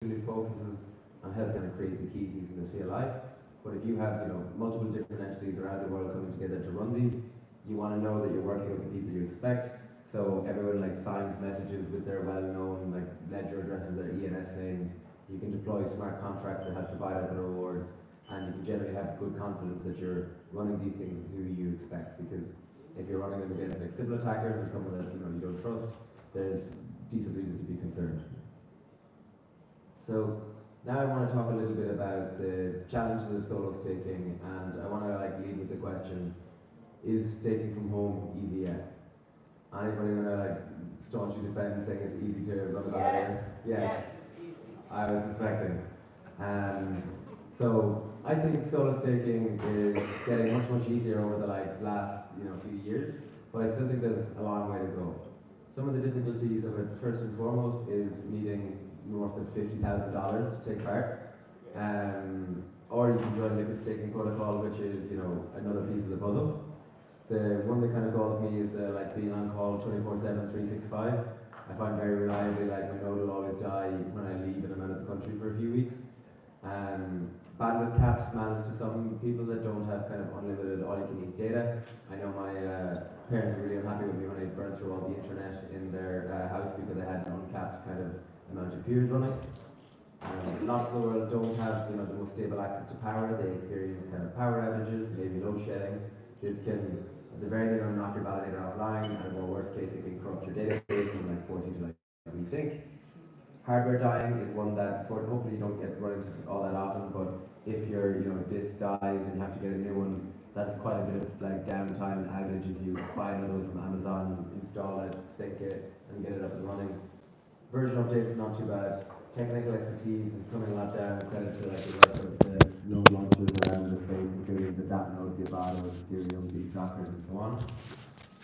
really focuses on helping to create the keys using the CLI. But if you have, multiple different entities around the world coming together to run these, you want to know that you're working with the people you expect. So everyone signs messages with their well-known ledger addresses, their ENS names. You can deploy smart contracts that help divide out the rewards, and you can generally have good confidence that you're running these things with who you expect. Because if you're running them against civil attackers or someone that you don't trust, there's decent reason to be concerned. So now I want to talk a little bit about the challenges of solo staking, and I want to lead with the question: is staking from home easy yet? Anybody gonna staunchly defend saying it's easy to run the yes. Yes, it's easy. I was suspecting. So I think solo staking is getting much easier over the last few years, but I still think there's a long way to go. Some of the difficulties of it, first and foremost, is needing north of $50,000 to take part. Or you can join liquid staking protocol, which is another piece of the puzzle. The one that kind of galls me is the being on call 24/7, 365. I find very reliably my node will always die when I leave and I'm out of the country for a few weeks. Bandwidth caps matters to some people that don't have kind of unlimited all-you-can-eat data. I know my parents were really unhappy with me when I burned through all the internet in their house because I had an uncapped kind of amount of peers running. Lots of the world don't have the most stable access to power. They experience kind of power outages, maybe load shedding. This can, at the very minimum, knock your validator offline, and in the worst case, it can corrupt your database and force you to resync. Hardware dying is one that, hopefully, you don't get run into all that often. But if your disk dies and you have to get a new one, that's quite a bit of downtime and outage if you buy another one from Amazon, install it, sync it, and get it up and running. Version updates not too bad. Technical expertise is coming a lot down. Credit to the rest of the node launchers around the space, including the DAP nodes, the Avados, Ethereum, the trackers, and so on.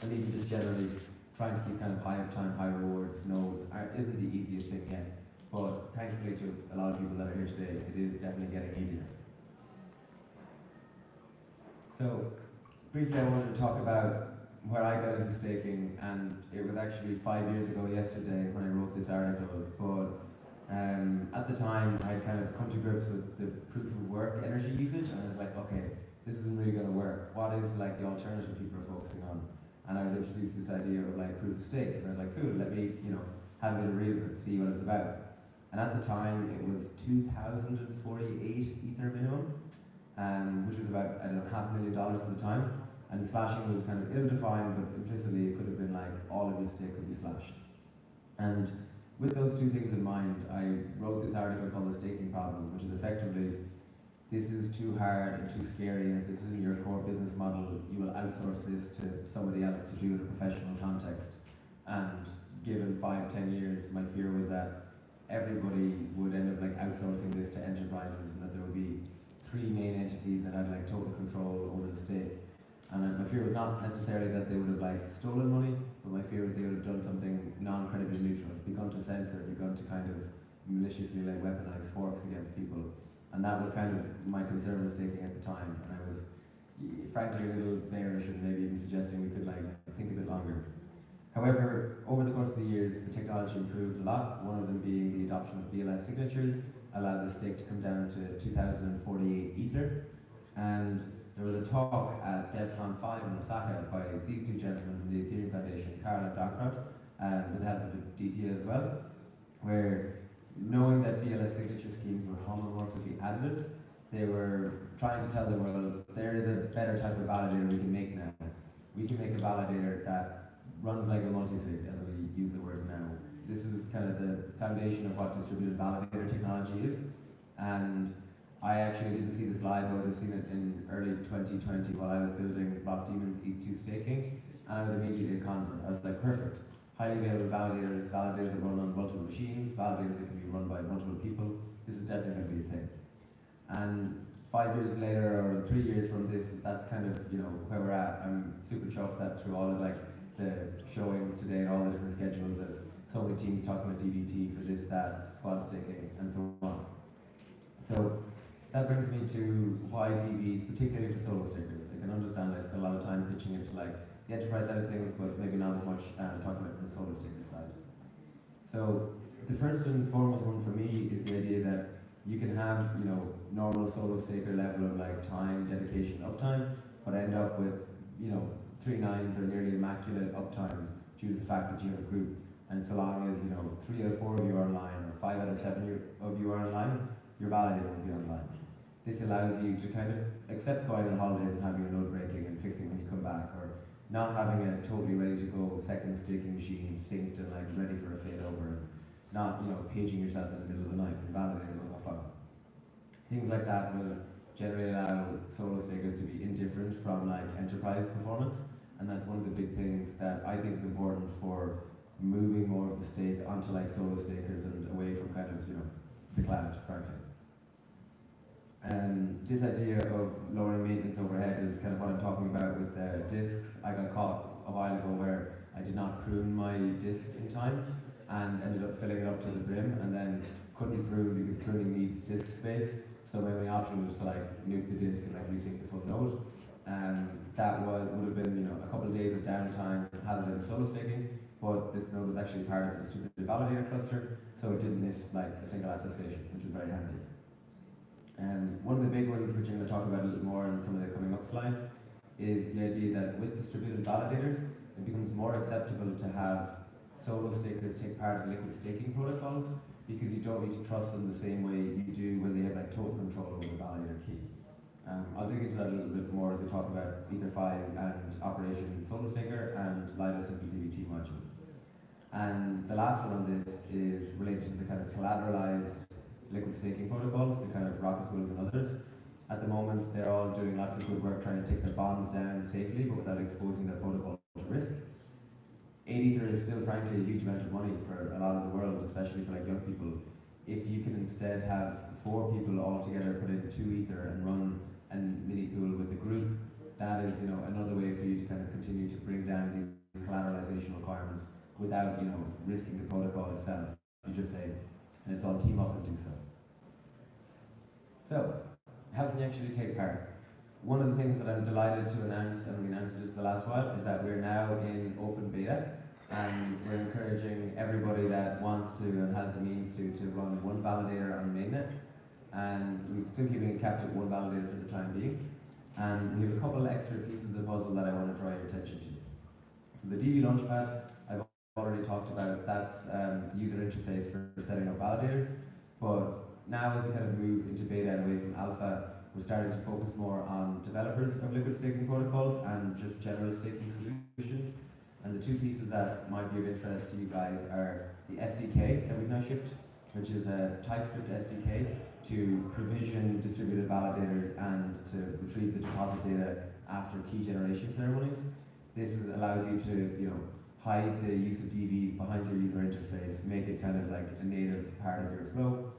And even just generally trying to keep kind of high uptime, high rewards nodes isn't the easiest thing yet. But thankfully to a lot of people that are here today, it is definitely getting easier. So briefly, I wanted to talk about where I got into staking, and it was actually 5 years ago yesterday when I wrote this article. But at the time, I kind of come to grips with the proof of work energy usage, and I was like, okay, this isn't really going to work. What is the alternative people are focusing on? And I was introduced to this idea of proof of stake, and I was like, cool, let me have a bit of read of it, see what it's about. And at the time, it was 2,048 Ether minimum, which was about $500,000 at the time. And the slashing was kind of ill-defined, but implicitly it could have been all of your stake could be slashed. And with those two things in mind, I wrote this article called The Staking Problem, which is effectively, this is too hard and too scary, and if this isn't your core business model, you will outsource this to somebody else to do in a professional context. And given 5-10 years, my fear was that everybody would end up outsourcing this to enterprises, and that there would be 3 main entities that had total control over the stake. And my fear was not necessarily that they would have stolen money, but my fear was they would have done something non-credibly neutral, begun to censor, begun to kind of maliciously weaponize forks against people. And that was kind of my concern with staking at the time. And I was frankly a little bearish and maybe even suggesting we could think a bit longer. However, over the course of the years, the technology improved a lot, one of them being the adoption of BLS signatures, allowed the stake to come down to 2,048 Ether. And there was a talk at DevCon 5 in Osaka by these two gentlemen from the Ethereum Foundation, Carl and Donkrot, with the help of DT as well, where knowing that BLS signature schemes were homomorphically additive, they were trying to tell the world there is a better type of validator we can make now. We can make a validator that runs like a multisig, as we use the words now. This is kind of the foundation of what distributed validator technology is. And I actually didn't see this live. I would have seen it in early 2020 while I was building Block Demon's ETH2 staking, and I was immediately a convert. I was like, perfect. Highly available validators that run on multiple machines, validators that can be run by multiple people. This is definitely going to be a thing. And 5 years later, or 3 years from this, that's kind of where we're at. I'm super chuffed that through all of the showings today and all the different schedules, there's so many teams talking about DVT for this, that, squad staking, and so on. So that brings me to why DVs, particularly for solo stakers. I can understand I spend a lot of time pitching into the enterprise side of things, but maybe not as much talking about the solo staker side. So the first and foremost one for me is the idea that you can have, you know, normal solo staker level of like time, dedication, uptime, but end up with, you know, 3 nines or nearly immaculate uptime due to the fact that you have a group. And so long as, you know, 3 out of 4 of you are online or 5 out of 7 of you are online, your validator will be online. This allows you to kind of accept going on holidays and having your node breaking and fixing when you come back, or not having a totally ready to go second staking machine synced and like ready for a failover, and not, you know, paging yourself in the middle of the night and validating goes offline. Things like that will generally allow solo stakers to be indifferent from like enterprise performance, and that's one of the big things that I think is important for moving more of the stake onto like solo stakers and away from kind of, you know, the cloud, frankly. This idea of lowering maintenance overhead is kind of what I'm talking about with disks. I got caught a while ago where I did not prune my disk in time and ended up filling it up to the brim, and then couldn't prune because pruning needs disk space. So my only option was to like nuke the disk and like resync the full node. That would have been, you know, a couple of days of downtime hazard of solo staking, but this node was actually part of a distributed validator cluster, so it didn't miss like a single attestation, which was very handy. One of the big ones, which I'm going to talk about a little more in some of the coming up slides, is the idea that with distributed validators, it becomes more acceptable to have solo stakers take part in liquid staking protocols, because you don't need to trust them the same way you do when they have like total control over the validator key. I'll dig into that a little bit more as we talk about Ether5 and Operation Solo Staker and Lido SMPTVT modules. And the last one on this is related to the kind of collateralized liquid staking protocols, the kind of Rocket Pools and others. At the moment, they're all doing lots of good work trying to take their bonds down safely, but without exposing their protocol to risk. 8 Ether is still, frankly, a huge amount of money for a lot of the world, especially for like young people. If you can instead have 4 people all together put in 2 Ether and run a mini pool with the group, that is, you know, another way for you to kind of continue to bring down these collateralization requirements without, you know, risking the protocol itself. You just say, and it's all team up and do so. So, how can you actually take part? One of the things that I'm delighted to announce, and we announced it just the last while, is that we're now in open beta, and we're encouraging everybody that wants to and has the means to run one validator on mainnet. And we're still keeping it capped at one validator for the time being. And we have a couple of extra pieces of the puzzle that I want to draw your attention to. So the DV Launchpad, I've already talked about. That's the user interface for setting up validators. But now as we kind of move into beta and away from alpha, we're starting to focus more on developers of liquid staking protocols and just general staking solutions. And the 2 pieces that might be of interest to you guys are the SDK that we've now shipped, which is a TypeScript SDK to provision distributed validators and to retrieve the deposit data after key generation ceremonies. This allows you to, you know, hide the use of DVs behind your user interface, make it kind of like a native part of your flow.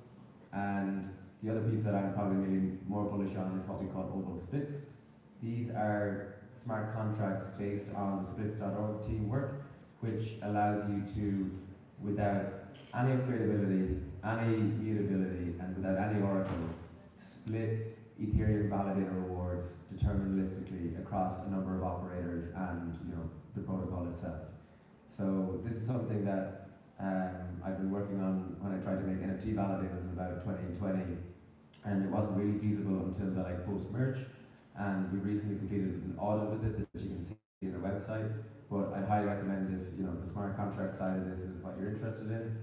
And the other piece that I'm probably really more bullish on is what we call Opal Splits. These are smart contracts based on the splits.org team work, which allows you to, without any upgradability, any mutability, and without any oracle, split Ethereum validator rewards deterministically across a number of operators and, you know, the protocol itself. So this is something that I've been working on when I tried to make NFT validators in about 2020, and it wasn't really feasible until the like post-merge. And we recently completed an audit with it that you can see on our website. But I'd highly recommend, if you know the smart contract side of this is what you're interested in,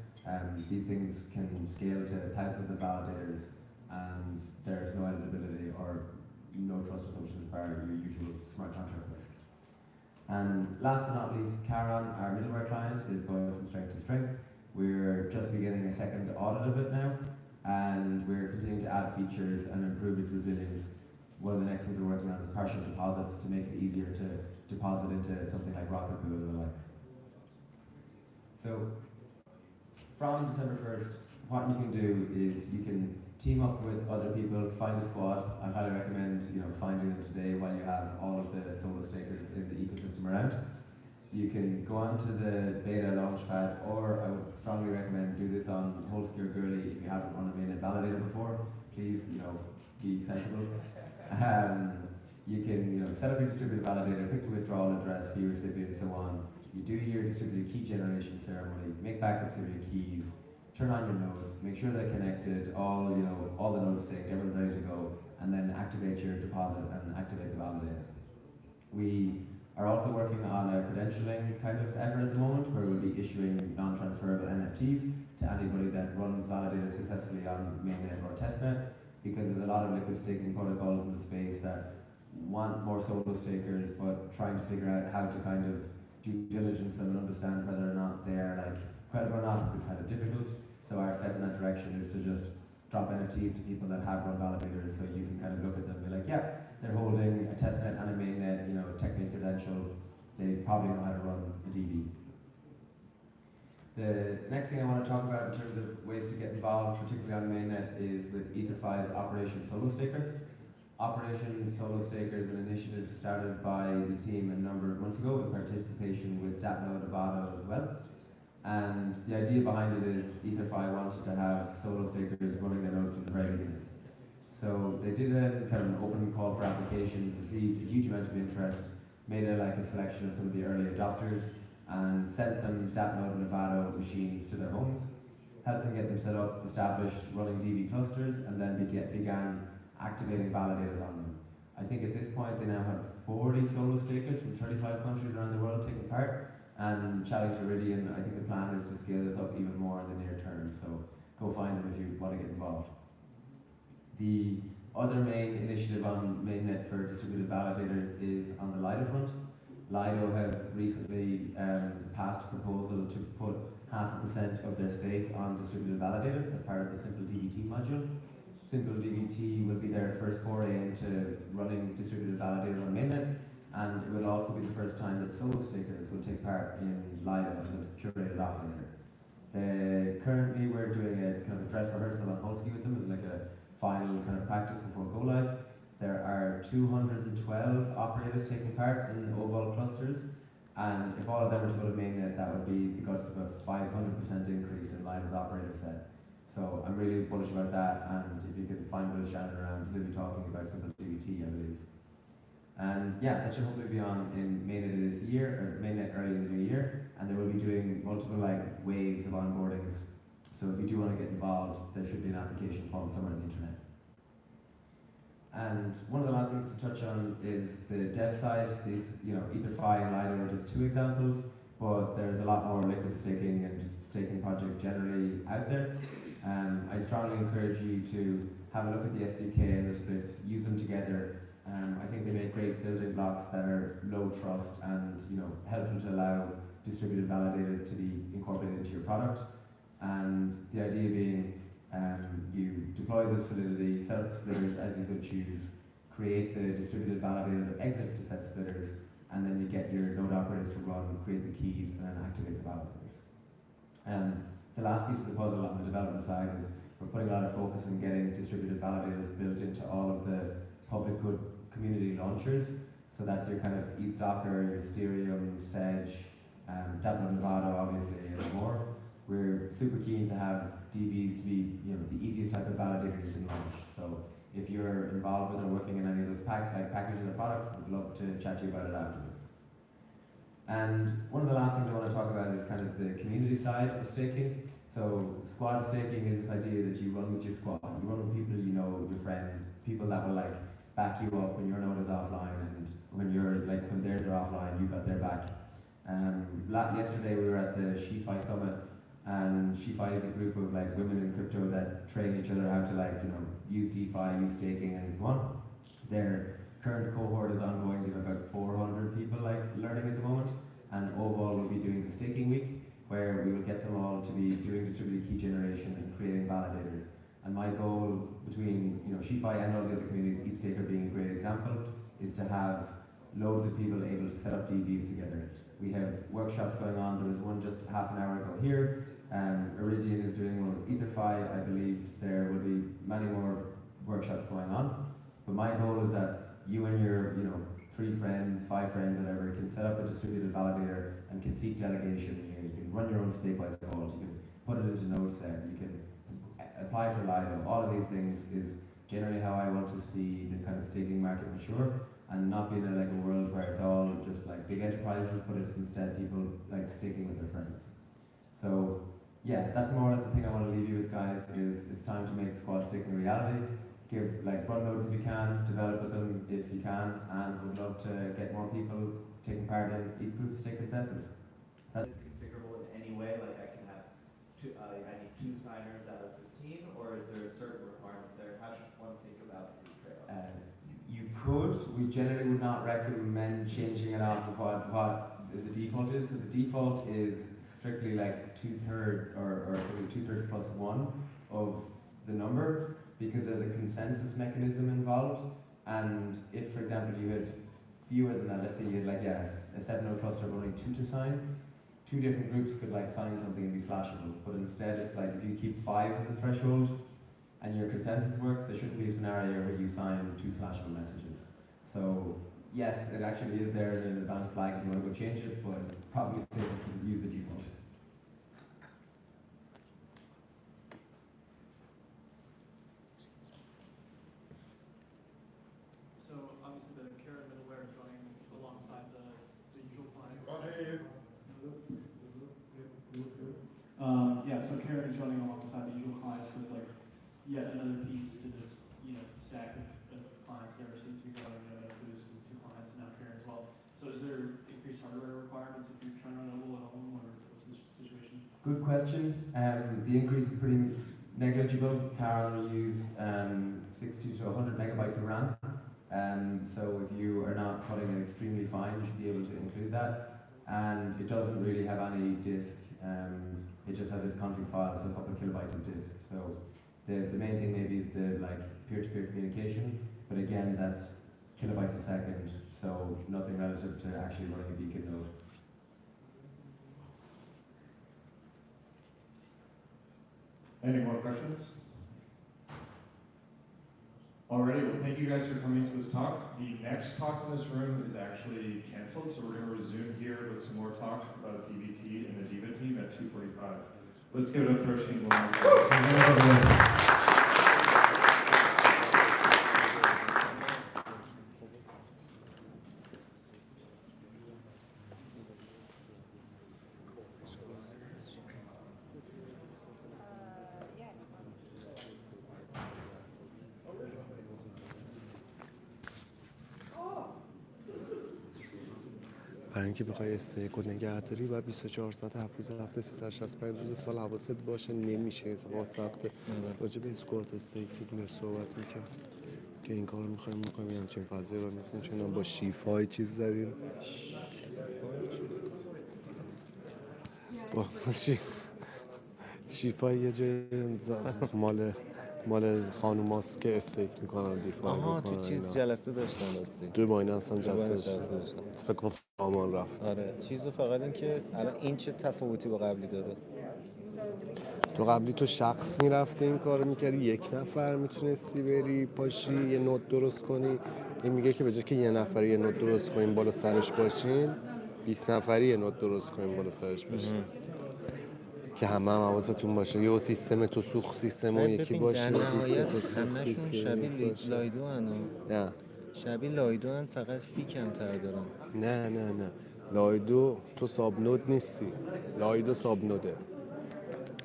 these things can scale to thousands of validators, and there's no editability or no trust assumptions bar your usual smart contract risk. And last but not least, Charon, our middleware client, is going from strength to strength. We're just beginning a second audit of it now, and we're continuing to add features and improve its resilience. One of the next things we're working on is partial deposits to make it easier to deposit into something like Rocket Pool and the likes. So, from December 1st, what you can do is you can team up with other people, find a squad. I highly recommend, you know, finding them today while you have all of the solo stakers in the ecosystem around. You can go on to the beta launchpad, or I would strongly recommend do this on Holsker Girly if you haven't run a mainnet validator before. Please, you know, be sensible. You can, you know, set up your distributed validator, pick the withdrawal address, fee recipient, so on. You do your distributed key generation ceremony, make backups of your keys, turn on your nodes, make sure they're connected, all the nodes staked, everyone's ready to go, and then activate your deposit and activate the validator. We are also working on a credentialing kind of effort at the moment where we'll be issuing non-transferable NFTs to anybody that runs validators successfully on mainnet or testnet, because there's a lot of liquid staking protocols in the space that want more solo stakers but trying to figure out how to kind of due diligence them and understand whether or not they're like credible or not has been kind of difficult. So our step in that direction is to just drop NFTs to people that have run validators, so you can kind of look at them and be like, yeah, they're holding a testnet and a mainnet, a technical credential, they probably know how to run a DV. The next thing I want to talk about in terms of ways to get involved, particularly on mainnet, is with EtherFi's Operation Solo Staker. Operation Solo Staker is an initiative started by the team a number of months ago with participation with Datno Nevada as well. And the idea behind it is EtherFi wanted to have solo stakers running their nodes from the very beginning. So they did a kind of an open call for applications, received a huge amount of interest, made a selection of some of the early adopters, and sent them Datno Nevada machines to their homes, helped them get them set up, established running DV clusters, and then began activating validators on them. I think at this point they now have 40 solo stakers from 35 countries around the world taking part, and chatting to Iridian, I think the plan is to scale this up even more in the near term, so go find them if you want to get involved. The other main initiative on mainnet for distributed validators is on the Lido front. Lido have recently passed a proposal to put 0.5% of their stake on distributed validators as part of the Simple DVT module. Simple DVT will be their first foray into running distributed validators on mainnet, and it will also be the first time that solo stakers will take part in Lido as a curated operator. Currently we're doing a kind of a dress rehearsal on Husky with them as like a final kind of practice before go live. There are 212 operators taking part in the OVOL clusters, and if all of them were to go to mainnet, that would be the guts of a 500% increase in Lido's operator set. So I'm really bullish about that, and if you can find Will Shannon around, he'll be talking about Simple DVT, I believe. And yeah, that should hopefully be on in mainnet this year, or mainnet early in the new year, and they will be doing multiple waves of onboardings. So if you do want to get involved, there should be an application form somewhere on the internet. And one of the last things to touch on is the dev side. These, EtherFi and Lido are just two examples, but there's a lot more liquid staking and just staking projects generally out there. I strongly encourage you to have a look at the SDK and the splits, use them together. I think they make great building blocks that are low trust and helpful to allow distributed validators to be incorporated into your product. And the idea being, you deploy the Solidity, set up the splitters as you so choose, create the distributed validator exit to set splitters, and then you get your node operators to run, create the keys, and then activate the validators. The last piece of the puzzle on the development side is we're putting a lot of focus on getting distributed validators built into all of the public good community launchers. So that's your kind of Docker, your Ethereum, Sedge, Datno Nevada obviously, and more. We're super keen to have DVs to be the easiest type of validator you can launch. So if you're involved with or working in any of those packaging the products, I'd love to chat to you about it afterwards. And one of the last things I want to talk about is kind of the community side of staking. So squad staking is this idea that you run with your squad. You run with people you know, your friends, people that will back you up when your node is offline, and when theirs are offline, you got their back. Yesterday we were at the SheFi Summit, and SheFi is a group of women in crypto that train each other how to use DeFi, use staking, and so on. Their current cohort is ongoing. They have about 400 people learning at the moment, and overall we'll be doing the staking week, where we will get them all to be doing distributed key generation and creating validators. And my goal between SheFi and all the other communities, each staker being a great example, is to have loads of people able to set up DVs together. We have workshops going on. There was one just half an hour ago here. Iridian is doing one with EtherFi. I believe there will be many more workshops going on. But my goal is that you and your 3 friends, 5 friends, whatever, can set up a distributed validator and can seek delegation. You can run your own stake-wise vault. You can put it into NodeSet. You can apply for Lido. All of these things is generally how I want to see the kind of staking market mature, and not be in a world where it's all just big enterprises, but it's instead people staking with their friends. So yeah, that's more or less the thing I want to leave you with, guys, is it's time to make squash stick a reality. Give, like, run nodes if you can, develop with them if you can, and would love to get more people taking part in the proof of stake consensus. Is it configurable in any way? Like I can have I need 2 signers out of 15, or is there certain requirements there? How should one think about these trade-offs? You could. We generally would not recommend changing it off of what the default is. So the default is strictly like 2/3 or 2/3 plus 1 of the number, because there's a consensus mechanism involved. And if, for example, you had fewer than that, let's say you had like a 7-node cluster of only 2 to sign, 2 different groups could like sign something and be slashable. But instead, it's like if you keep 5 as the threshold and your consensus works, there shouldn't be a scenario where you sign 2 slashable messages. So yes, it actually is there in an advanced flag if you want to go change it, but it's probably safer to use the default. So obviously the Karen middleware is running alongside the usual clients. Yeah, so Karen is running alongside the usual clients, so it's like yet another piece to this, stack of clients there. Seems to be going, boost with 2 clients and now Karen as well. So is there increased hardware requirements if you're trying to run Noble at home, or what's the situation? Good question. The increase is pretty negligible. Karen will use 60 to 100 megabytes of RAM. So if you are not putting it extremely fine, you should be able to include that. And it doesn't really have any disk. It just has its config file, so a couple of kilobytes of disk. So the main thing maybe is the like peer-to-peer communication, but again, that's kilobytes a second, so nothing relative to actually running a beacon node. Any more questions? Alrighty, well, thank you guys for coming to this talk. The next talk in this room is actually canceled, so we're going to resume here with some more talk about DBT and the Diva team at 2:45. Let's give it a throw sheet. برای اینکه بخوای استیک و نگه داری باید 24 ساعت 7 روز هفته 365 روز سال حواست باشه. نمیشه اتفاقات سخته. راجع به اسکوات استیکینگ صحبت میکنم که این کارو میخوایم یه همچین فضایی رو میفتیم، چون با شیفای چیز زدیم، با شیفای یه جای مال خانوماست که استیک میکنن دیفای میکنن. تو چیز جلسه داشتن راستی. دوی با این اصلا جلسه داشتن. فکر کنم سامان رفت. آره چیزو فقط این که الان این چه تفاوتی با قبلی داره. تو قبلی تو شخص میرفته این کارو میکردی، 1 نفر میتونستی بری پاشی یه نوت درست کنی. این میگه که به جای که یه نفر یه نوت درست کنیم بالا سرش باشین، 20 نفری یه نوت درست کنیم بالا سرش باشین که همه حواستون باشه. یه سیستم تو سوخت سیستم اون یکی باشه. در نهایت همشون شبیه لایدو هن. نه شبیه لایدو هن، فقط فی کمتر دارن. نه لایدو تو ساب نود نیستی، لایدو ساب نوده.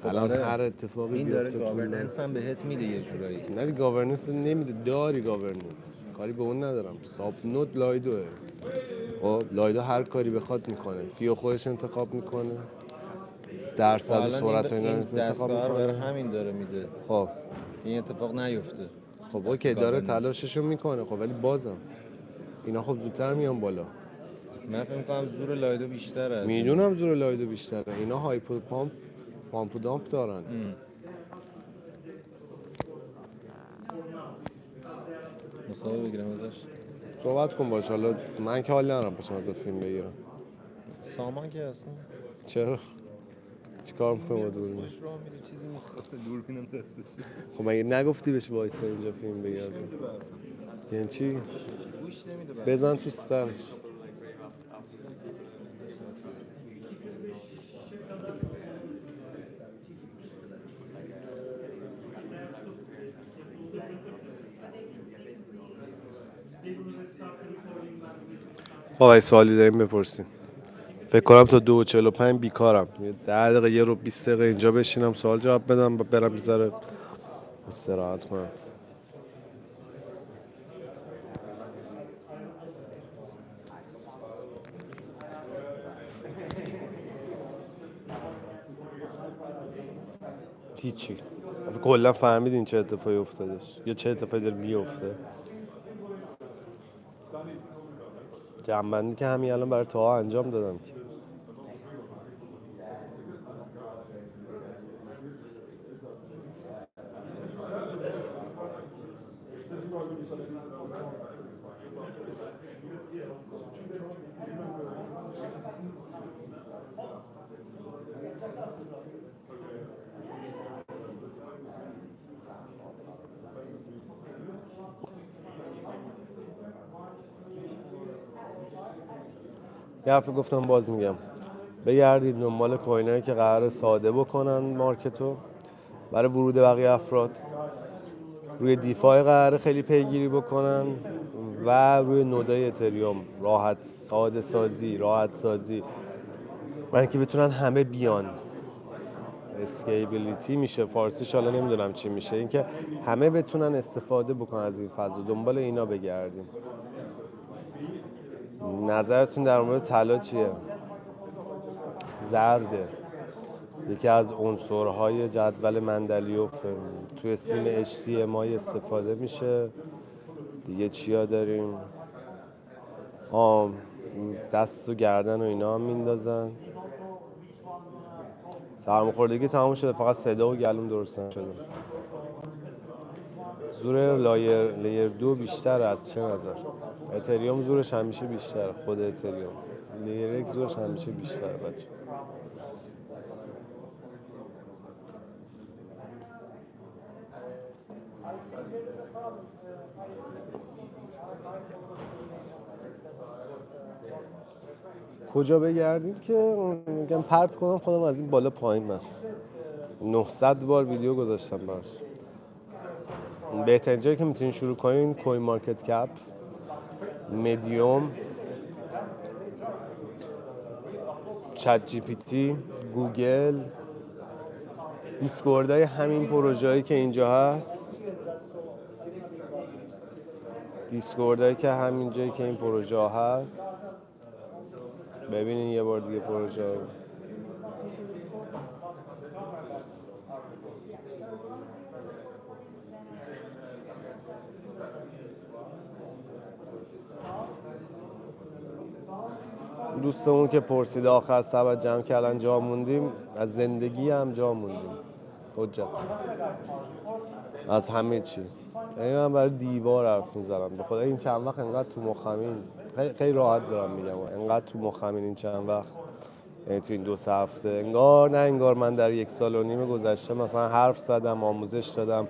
الان هر اتفاقی این بیفته داره گاورننس هم بهت میده یه جورایی. نه گاورننس نمیده، داری گاورننس، کاری به اون ندارم. ساب نود لایدوه. خب لایدو هر کاری بخواد میکنه، فیو خودش انتخاب میکنه، درصد سرعت اینا رو انتخاب میکنه. برای همین داره میده. خب این اتفاق نیفته. خب اوکی داره تلاششو میکنه. خب ولی بازم اینا خب زودتر میان بالا. من فکر می‌کنم زور لایدو بیشتره. میدونم زور لایدو بیشتره. اینا هایپو پامپ و دامپ دارن. مصاحبه بگیرم ازش. صحبت کن باش. حالا من که حال ندارم باشم ازت فیلم بگیرم. سامان که هستم. چرا؟ چیکار می‌کنی با دوربین؟ خوش راه میره چیزی میخواد دوربینم دستش. خب مگه نگفتی بهش وایسا اینجا فیلم بگیرم؟ یعنی چی؟ گوش نمیده. بزن تو سرش. خب اگه سوالی داریم بپرسیم. فکر کنم تا 2:45 بیکارم. 10 دقیقه یه رو 20 دقیقه اینجا بشینم سوال جواب بدم و برم بذاره استراحت کنم. هیچی. اصلا کلا فهمیدین چه اتفاقی افتادش یا چه اتفاقی داره میفته؟ جمع‌بندی که همین الان برای تا انجام دادم که یه هفته گفتم باز میگم بگردید دنبال کوینایی که قرار ساده بکنن مارکتو برای ورود بقیه افراد، روی دیفای قرار خیلی پیگیری بکنن و روی نودای اتریوم راحت سازی من که بتونن همه بیان. اسکیبیلیتی میشه فارسیش، حالا نمیدونم چی میشه، اینکه همه بتونن استفاده بکنن از این فضا. دنبال اینا بگردیم. نظرتون در مورد طلا چیه؟ زرده، یکی از عنصرهای جدول مندلیوف توی سیم HDMI استفاده میشه. دیگه چیا داریم؟ دست و گردن و اینا هم میندازن. سرماخوردگی تمام شده، فقط صدا و گلوم درست نشده. زور لیر 2 بیشتر از چه نظر؟ اتریوم زورش همیشه بیشتره. خود اتریوم لیر 1 زورش همیشه بیشتره بچه. کجا بگردیم که میگم پرت کنم خودم از این بالا پایین. من 900 بار ویدیو گذاشتم براش. بهترین جایی که میتونین شروع کنین کوین مارکت کپ، مدیوم، چت جی پی تی، گوگل، دیسکوردای همین پروژه‌ای که اینجا هست، دیسکوردایی که همین جایی که این پروژه هست. ببینین یه بار دیگه پروژه دوستمون که پرسید آخر سبد جمع کردن جا موندیم، از زندگی هم جا موندیم. حجت از همه چی. یعنی من برای دیوار حرف میزنم. به خدا این چند وقت انقدر تو مخمین، خیلی راحت دارم میگم، انقدر تو مخمین این چند وقت، یعنی تو این 2-3 هفته انگار من در 1.5 سال گذشته مثلا حرف زدم، آموزش دادم،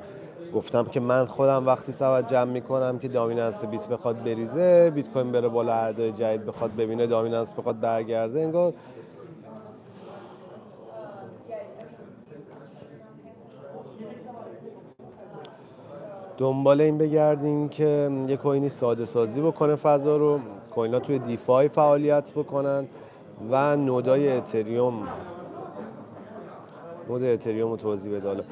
گفتم که من خودم وقتی سبد جمع میکنم که دامیننس بیت بخواد بریزه، بیت کوین بره بالا، اعداد جدید بخواد ببینه، دامیننس بخواد برگرده، انگار دنبال این بگردیم که یه کوینی ساده سازی بکنه فضا رو، کوینا توی دیفای فعالیت بکنن و نودای اتریوم. نود اتریوم رو توضیح بده. حالا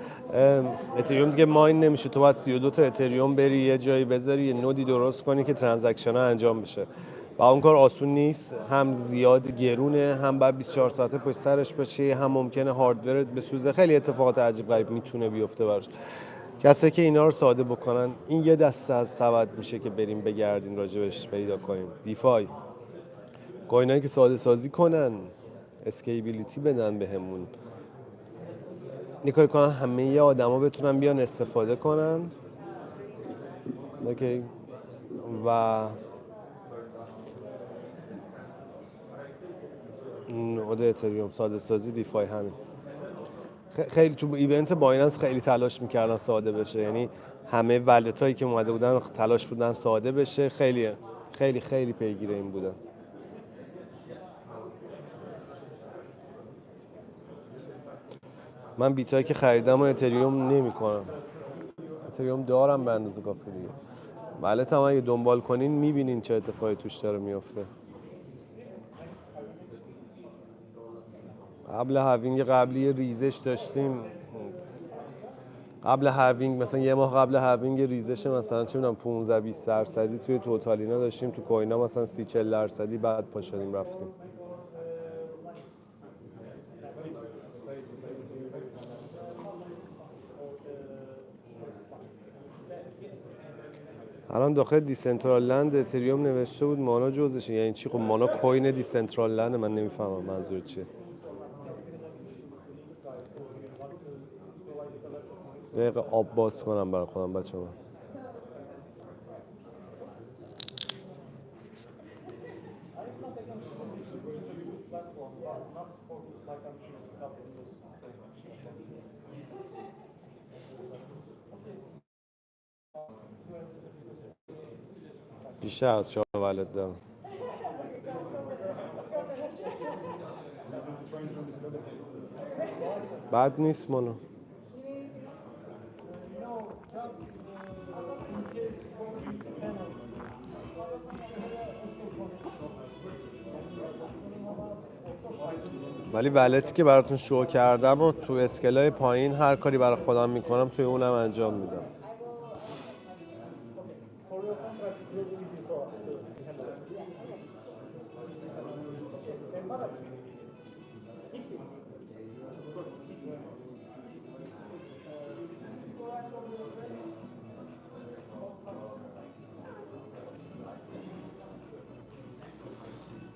اتریوم دیگه ماین نمیشه، تو باید 32 تا اتریوم بری یه جایی بذاری، یه نودی درست کنی که ترانزکشن ها انجام بشه و اون کار آسون نیست. هم زیاد گرونه، هم بعد 24 ساعته پشت سرش باشی، هم ممکنه هاردورت بسوزه. خیلی اتفاقات عجیب غریب میتونه بیفته براش. کسی که اینا رو ساده بکنن، این یه دسته از سبد میشه که بریم بگردیم راجبش پیدا کنیم. دیفای، کوینایی که ساده سازی کنن، اسکیبیلیتی بدن بهمون، نیکار کنن همه آدما بتونن بیان استفاده کنن. اوکی. و نود اتریوم، ساده سازی، دیفای، همین. خیلی تو ایونت بایننس خیلی تلاش میکردن ساده بشه، یعنی همه ولت هایی که اومده بودن تلاش بودن ساده بشه. خیلی خیلی خیلی پیگیر این بودن. من بیتایی که خریدم و اتریوم نمی‌کنم. اتریوم دارم به اندازه کافی دیگه. بله تمام، اگه دنبال کنین میبینین چه اتفاقی توش داره میفته. قبل هاوینگ قبلی یه ریزش داشتیم. قبل هاوینگ مثلا یه ماه قبل هاوینگ ریزش مثلا چه میدونم 15-20% توی توتالینا داشتیم، تو کوینا مثلا 30-40%، بعد پا شدیم رفتیم. الان داخل دیسنترال لند اتریوم نوشته بود مانا جزشه، یعنی چی؟ خب مانا کوین دیسنترال لند، من نمیفهمم منظور چیه. دقیقه آب باز کنم برای خودم بچه من. بیشتر از 4 ولد دارم. بد نیست مانا. ولی ولتی که براتون شو کردم و تو اسکلای پایین هر کاری برای خودم میکنم توی اونم انجام میدم.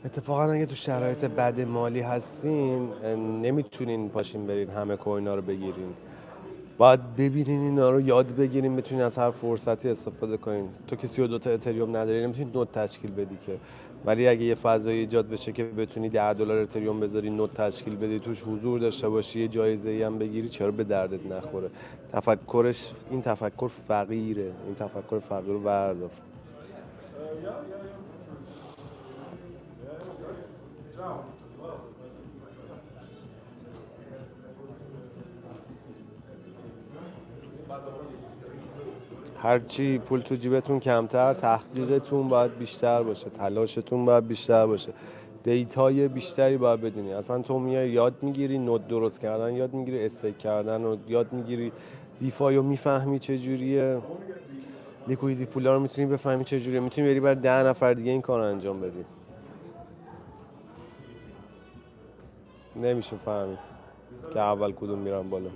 اتفاقا اگه تو شرایط بد مالی هستین نمیتونین پاشین برین همه کوینا رو بگیرین، باید ببینین اینا رو یاد بگیرین، بتونین از هر فرصتی استفاده کنین. تو که 32 تا اتریوم نداری نمیتونی نود تشکیل بدی که، ولی اگه یه فضایی ایجاد بشه که بتونی 10 دلار اتریوم بذاری نود تشکیل بدی، توش حضور داشته باشی، یه جایزه‌ای هم بگیری، چرا به دردت نخوره؟ این تفکر فقیره، این تفکر فقیر رو بردار. هرچی پول تو جیبتون کمتر، تحقیقتون باید بیشتر باشه، تلاشتون باید بیشتر باشه، دیتای بیشتری باید بدونی. اصلا تو میای یاد میگیری نود درست کردن، یاد میگیری استیک کردن و یاد میگیری دیفای رو میفهمی چجوریه، لیکویدی پولا رو میتونی بفهمی چجوریه، میتونی بری بر 10 نفر دیگه این کار انجام بدی. نمیشه فهمید که اول کدوم میرن بالا.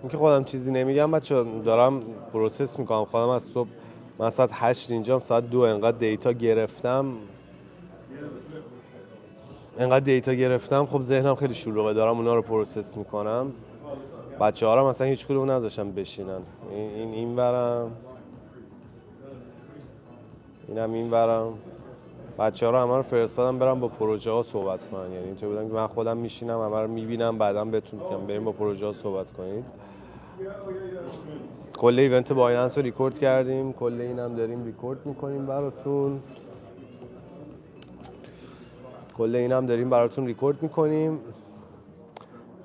اینکه خودم چیزی نمیگم بچه، دارم پروسس میکنم خودم. از صبح من ساعت 8 اینجام، ساعت 2 انقدر دیتا گرفتم، خب ذهنم خیلی شلوغه، دارم اونا رو پروسس میکنم. بچه ها رو مثلا هیچ کدوم نذاشتم بشینن، این ورم، اینم این ورم. بچه ها رو همه رو فرستادم برم با پروژه ها صحبت کنن، یعنی اینطور بودم که من خودم میشینم همه رو میبینم، بعدم بهتون میگم بریم با پروژه ها صحبت کنید. کل ایونت بایننس رو ریکورد کردیم، کل اینم داریم ریکورد میکنیم براتون.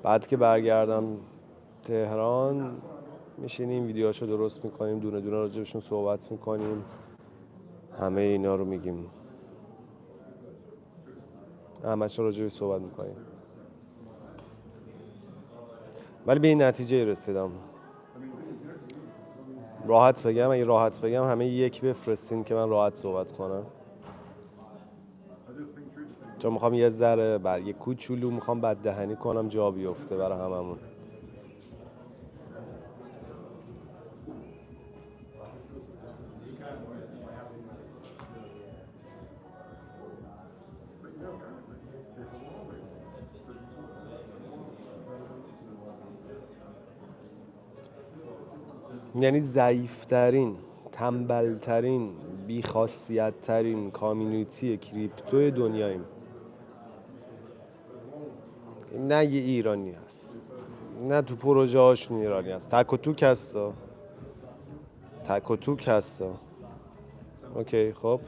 بعد که برگردم تهران میشینیم ویدیوهاشو درست میکنیم، دونه دونه راجبشون صحبت میکنیم، همه اینا رو میگیم، همش راجبش صحبت میکنیم. ولی به این نتیجه رسیدم، اگه راحت بگم همه یک بفرستین که من راحت صحبت کنم، چون میخوام یه ذره یه کوچولو میخوام بددهنی کنم جا بیفته برای هممون. یعنی ضعیفترین، تنبلترین، بیخاصیتترین کامیونیتی کریپتو دنیاییم. نه یه ایرانی هست، نه تو پروژه هاشون ایرانی هست، تک و توک هستا. اوکی خب،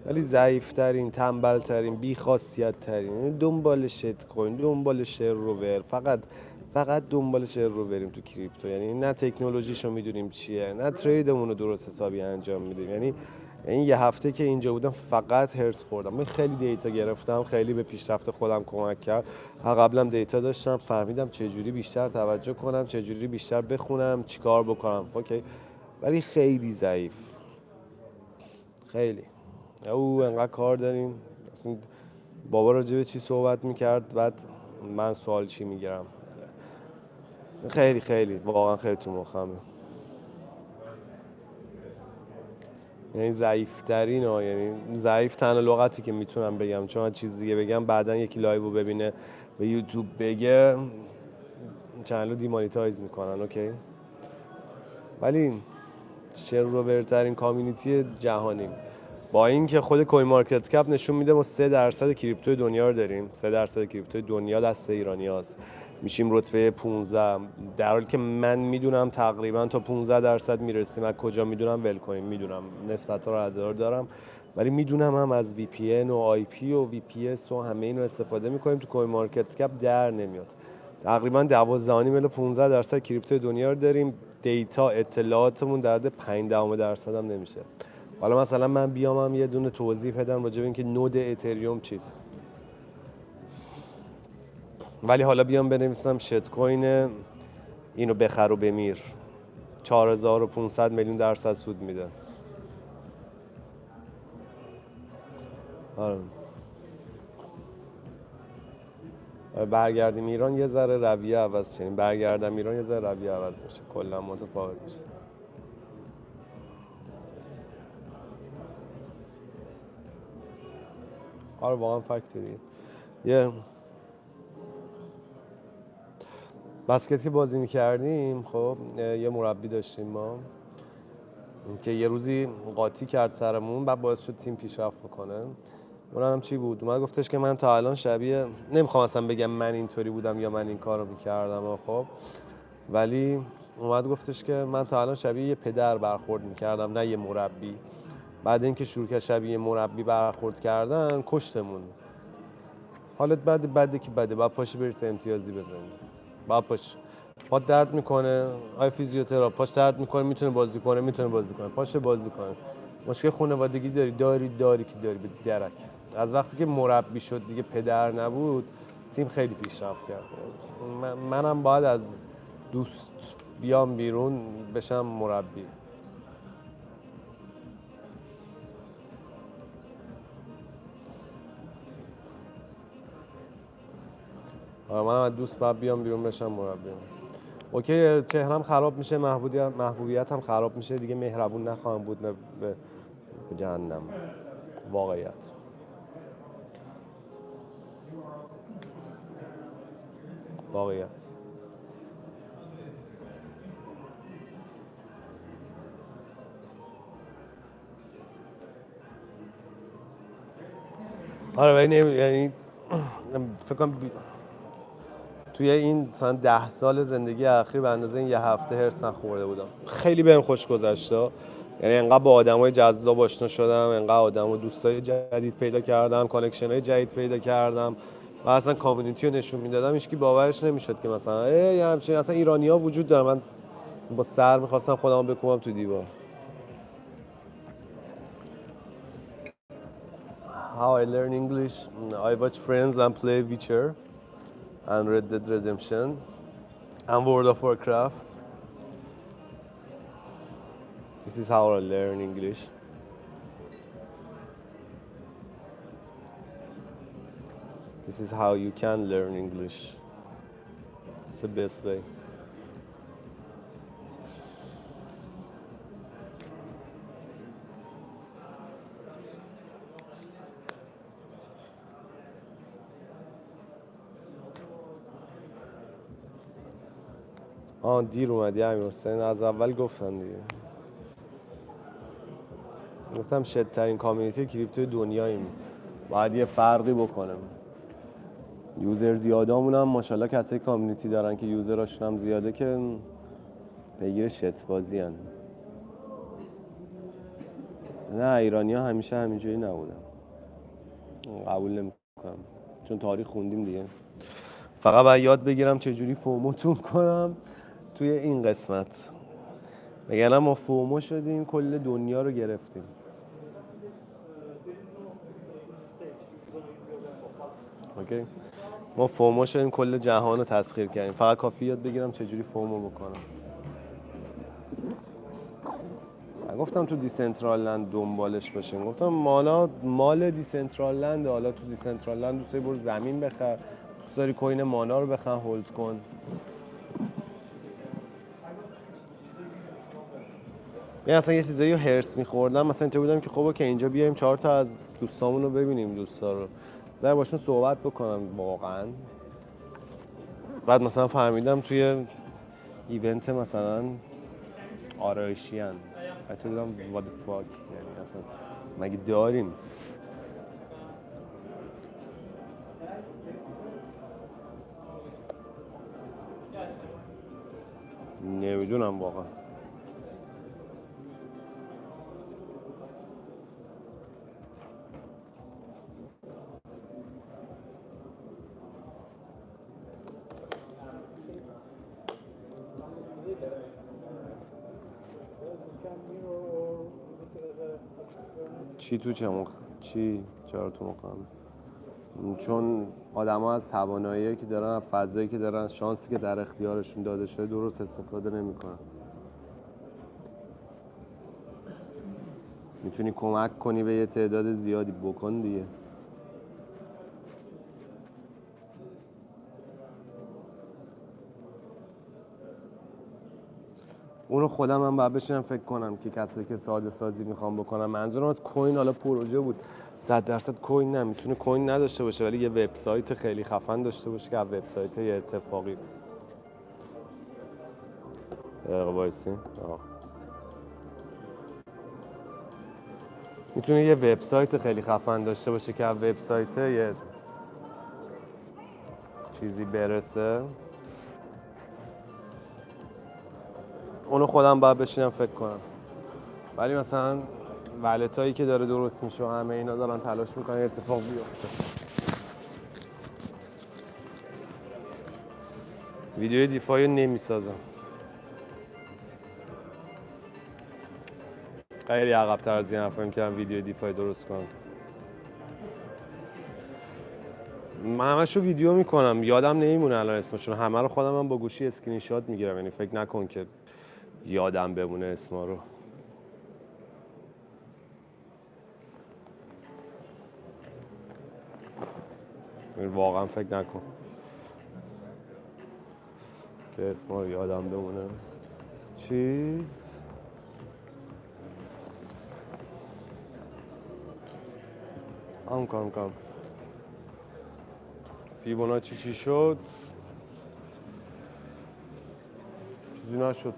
ولی ضعیفترین، تنبلترین، بیخاصیتترین، دنبال شت کوین، دنبال شیر روور، فقط دنبال شعر رو بریم تو کریپتو، یعنی نه تکنولوژیشو میدونیم چیه، نه تریدمون رو درست حسابی انجام میدیم. یعنی این یه هفته که اینجا بودم فقط هرس خوردم. من خیلی دیتا گرفتم، خیلی به پیشرفت خودم کمک کرد. قبلا دیتا داشتم، فهمیدم چجوری بیشتر توجه کنم، چجوری بیشتر بخونم، چیکار بکنم. اوکی، ولی خیلی ضعیف، خیلی. او انقدر کار داریم. اصلا بابا راجع به چی صحبت میکرد، بعد من سوال چی میگیرم. خیلی واقعا خیلی تو مخمه. یعنی ضعیف‌ترین ها، یعنی ضعیف تنها لغتی که میتونم بگم، چون چیز دیگه بگم بعدن یکی لایو ببینه به یوتیوب بگه چنلو دیمانیتایز میکنن. اوکی، ولی شروورترین کامیونیتی جهانیم. با اینکه خود کوین مارکت کپ نشون میده ما 3% کریپتوی دنیا رو داریم، 3% کریپتوی دنیا دست ایرانیاست، میشیم رتبه 15، در حالی که من میدونم تقریبا تا 15% میرسیم. از کجا میدونم؟ ول کنیم، میدونم نسبت ها رو دارم، ولی میدونم هم از وی پی ان و آی پی و وی پی اس و همه اینو استفاده میکنیم. تو کوین مارکت کپ در نمیاد. تقریبا 12.5 الی 15% کریپتوی دنیا رو داریم. دیتا اطلاعاتمون در حد 0.5% هم نمیشه. حالا مثلا من بیام هم یه دونه توضیح بدم راجع به اینکه نود اتریوم چیست، ولی حالا بیام بنویسم شت کوین اینو بخر و بمیر 4500 میلیون درصد سود میده. آره. برگردیم ایران یه ذره رویه عوض شه، برگردم ایران یه ذره رویه عوض میشه، کلا متفاوت میشه. آره واقعا فکت دیگه. یه بسکت که بازی میکردیم، خب یه مربی داشتیم ما که یه روزی قاطی کرد سرمون، بعد باعث شد تیم پیشرفت بکنه. اونم چی بود؟ اومد گفتش که من تا الان شبیه، نمیخوام اصلا بگم من اینطوری بودم یا من این کارو میکردم، خب ولی اومد گفتش که من تا الان شبیه یه پدر برخورد میکردم، نه یه مربی. بعد اینکه شروع کرد شبیه مربی برخورد کردن، کشتمون. حالت بده که بده، بعد پاشی بری امتیازی بزنی، بعد پاش پات درد میکنه، آی فیزیوتراپ پاش درد میکنه، میتونه بازی کنه، پاش بازی کنه. مشکل خانوادگی داری که داری به درک. از وقتی که مربی شد دیگه پدر نبود، تیم خیلی پیشرفت کرد. منم باید از دوست بیام بیرون بشم مربی. منم از دوست باید بیام بیرون بشم مربی. اوکی، چهرم خراب میشه، محبوبیتم خراب میشه، دیگه مهربون نخواهم بود، نه به جهنم. واقعیت. آره ولی یعنی فکر کنم توی این مثلا 10 سال زندگی اخیر به اندازه این یه هفته هرس نخورده بودم. خیلی بهم خوش گذشته، یعنی انقدر با آدمای جذاب آشنا شدم، انقدر آدمو دوستای جدید پیدا کردم، کانکشن‌های جدید پیدا کردم و اصلا کامیونیتی رو نشون میدادم. هیچکی باورش نمیشد که مثلا یه همچین اصلا ایرانی‌ها وجود دارن. من با سر می‌خواستم خودمو بکوبم تو دیوار. How I learn English? I watch Friends and play Witcher and Red Dead Redemption and World of Warcraft. This is how I learn English. This is how you can learn English. It's the best way. دیر اومدی امیرحسین، از اول گفتم دیگه. گفتم شدترین کامیونیتی کریپتو دنیاییم، باید یه فرقی بکنم. یوزر زیادامون هم ماشاءالله کسای کامیونیتی دارن که یوزراشون هم زیاده که پیگیر شت بازی هن. نه ایرانی ها همیشه همینجوری نبودن، قبول نمیکنم، چون تاریخ خوندیم دیگه. فقط باید یاد بگیرم چجوری فوموتون کنم توی این قسمت. بگنم ما فومو شدیم کل دنیا رو گرفتیم. اوکی. ما فومو شدیم کل جهان رو تسخیر کردیم. فقط کافی یاد بگیرم چجوری فومو بکنم. من گفتم تو دیسنترال لند دنبالش باشیم. گفتم مال دیسنترال لند. حالا تو دیسنترال لند دوست داری برو زمین بخر، دوست داری کوین مانا رو بخر هولد کن. من اصلا یه چیزایی رو هرس می‌خوردم، مثلا اینطور بودم که خب که اینجا بیایم 4 تا از دوستامون رو ببینیم، دوستا رو ذره باشون صحبت بکنم واقعا. بعد مثلا فهمیدم توی ایونت مثلا آرایشی ان. اینطور بودم what the fuck، یعنی اصلا مگه داریم؟ نمیدونم واقعا. چی تو چرا تو مقام؟ چون آدما از توانایی که دارن، از فضایی که دارن، از شانسی که در اختیارشون داده شده درست استفاده نمیکنن. میتونی کمک کنی به یه تعداد زیادی، بکن دیگه. اونو خودم من باید بشینم فکر کنم که کسایی که ساده سازی میخوام بکنم، منظورم از کوین حالا پروژه بود. 100% کوین نمیتونه کوین نداشته باشه، ولی یه وبسایت خیلی خفن داشته باشه که از وبسایت یه اتفاقی وایسین. میتونه یه وبسایت خیلی خفن داشته باشه که از وبسایت یه چیزی برسه. اونو خودم باید بشینم فکر کنم. ولی مثلا ولتایی که داره درست میشه و همه اینا دارن تلاش میکنن اتفاق بیفته. ویدیو دیفای نمیسازم. خیلی عقب‌تر از این حرفا می‌کردم ویدیو دیفای درست کنم. من همشو ویدیو میکنم، یادم نمیمونه الان اسمشون. همه رو خودم هم با گوشی اسکرین شات میگیرم، یعنی فکر نکن که یادم بمونه اسما رو. واقعا فکر نکن که اسما رو یادم بمونه. چیز کام فیبوناچی چی شد؟ چیزی نشد.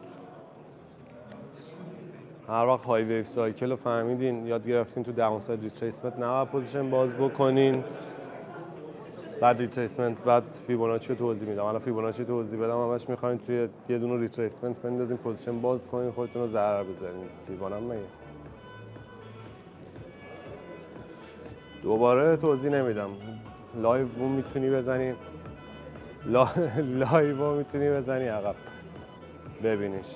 هر وقت های ویو سایکل رو فهمیدین، یاد گرفتین تو داونساید ریتریسمنت نباید پوزیشن باز بکنین. بعد ریتریسمنت، بعد فیبوناچی رو توضیح میدم. الان فیبوناچی توضیح بدم، همش میخواین توی یه دونه ریتریسمنت بندازین، پوزیشن باز کنین، خودتون رو ضرر بزنین. فیبونم مگه دوباره توضیح نمیدم. لایو میتونی بزنی، لایو میتونی بزنی عقب ببینیش.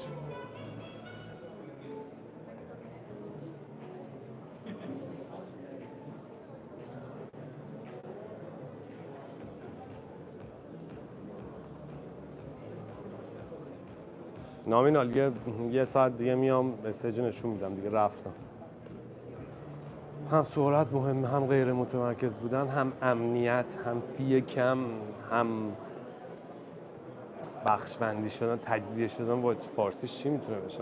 نامینال یه ساعت دیگه میام مسیج نشون میدم دیگه. رفتم. هم سرعت مهمه، هم غیر متمرکز بودن، هم امنیت، هم فی کم، هم بخش بندی شدن، تجزیه شدن. با فارسیش چی میتونه بشه؟